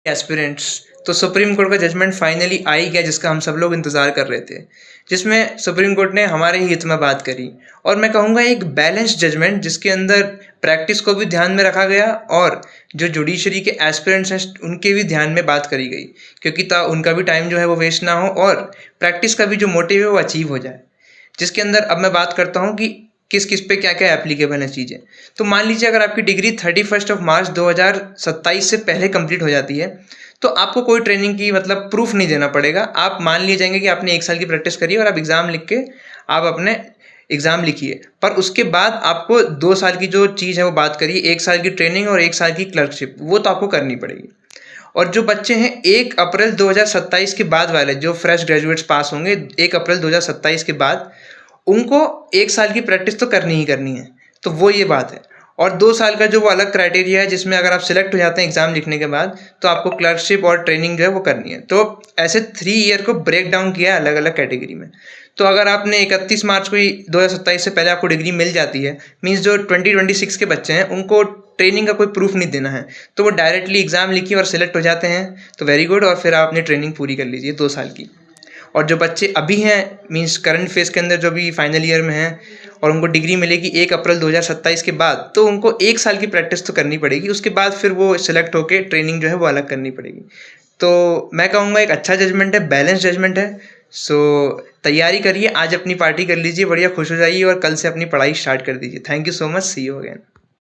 Aspirants. तो supreme court का judgement finally आ ही गया, जिसका हम सब लोग इंतज़ार कर रहे थे, जिसमें सुप्रीम कोर्ट ने हमारे ही हित में बात करी। और मैं कहूँगा एक बैलेंस्ड जजमेंट, जिसके अंदर प्रैक्टिस को भी ध्यान में रखा गया और जो जुडिशरी के एस्पिरेंट्स हैं उनके भी ध्यान में बात करी गई, क्योंकि उनका भी टाइम जो है वो वेस्ट ना हो और प्रैक्टिस का भी जो मोटिव है वो अचीव हो जाए। जिसके अंदर अब मैं बात करता हूँ कि किस किस पे क्या क्या एप्लीकेबल है चीज़ें। तो मान लीजिए अगर आपकी डिग्री 31 मार्च 2027 से पहले कंप्लीट हो जाती है, तो आपको कोई ट्रेनिंग की मतलब प्रूफ नहीं देना पड़ेगा। आप मान लिए जाएंगे कि आपने 1 साल की प्रैक्टिस करी और आप एग्ज़ाम लिख के आप अपने एग्ज़ाम लिखिए। पर उसके बाद आपको 2 साल की जो चीज़ है वो बात करिए, 1 साल की ट्रेनिंग और 1 साल की क्लर्कशिप, वो तो आपको करनी पड़ेगी। और जो बच्चे हैं 1 अप्रैल 2027 के बाद वाले, जो फ्रेश ग्रेजुएट्स पास होंगे 1 अप्रैल 2027 के बाद, उनको 1 साल की प्रैक्टिस तो करनी ही करनी है। तो वो ये बात है। और 2 साल का जो वो अलग क्राइटेरिया है, जिसमें अगर आप सिलेक्ट हो जाते हैं एग्ज़ाम लिखने के बाद, तो आपको क्लर्कशिप और ट्रेनिंग जो है वो करनी है। तो ऐसे 3 ईयर को ब्रेक डाउन किया है अलग अलग कैटेगरी में। तो अगर आपने 31 मार्च को ही 2027 से पहले आपको डिग्री मिल जाती है, मीन्स जो 2026 के बच्चे हैं उनको ट्रेनिंग का कोई प्रूफ नहीं देना है, तो वो डायरेक्टली एग्ज़ाम लिखिए और सिलेक्ट हो जाते हैं, तो वेरी गुड। और फिर आप अपनी ट्रेनिंग पूरी कर लीजिए 2 साल की। और जो बच्चे अभी हैं, मीन्स करंट फेज़ के अंदर जो भी फाइनल ईयर में हैं और उनको डिग्री मिलेगी 1 अप्रैल 2027 के बाद, तो उनको 1 साल की प्रैक्टिस तो करनी पड़ेगी। उसके बाद फिर वो सिलेक्ट होकर ट्रेनिंग जो है वो अलग करनी पड़ेगी। तो मैं कहूँगा एक अच्छा जजमेंट है, बैलेंस जजमेंट है। सो तैयारी करिए, आज अपनी पार्टी कर लीजिए, बढ़िया खुश हो जाइए और कल से अपनी पढ़ाई स्टार्ट कर दीजिए। Thank you so much, see you again.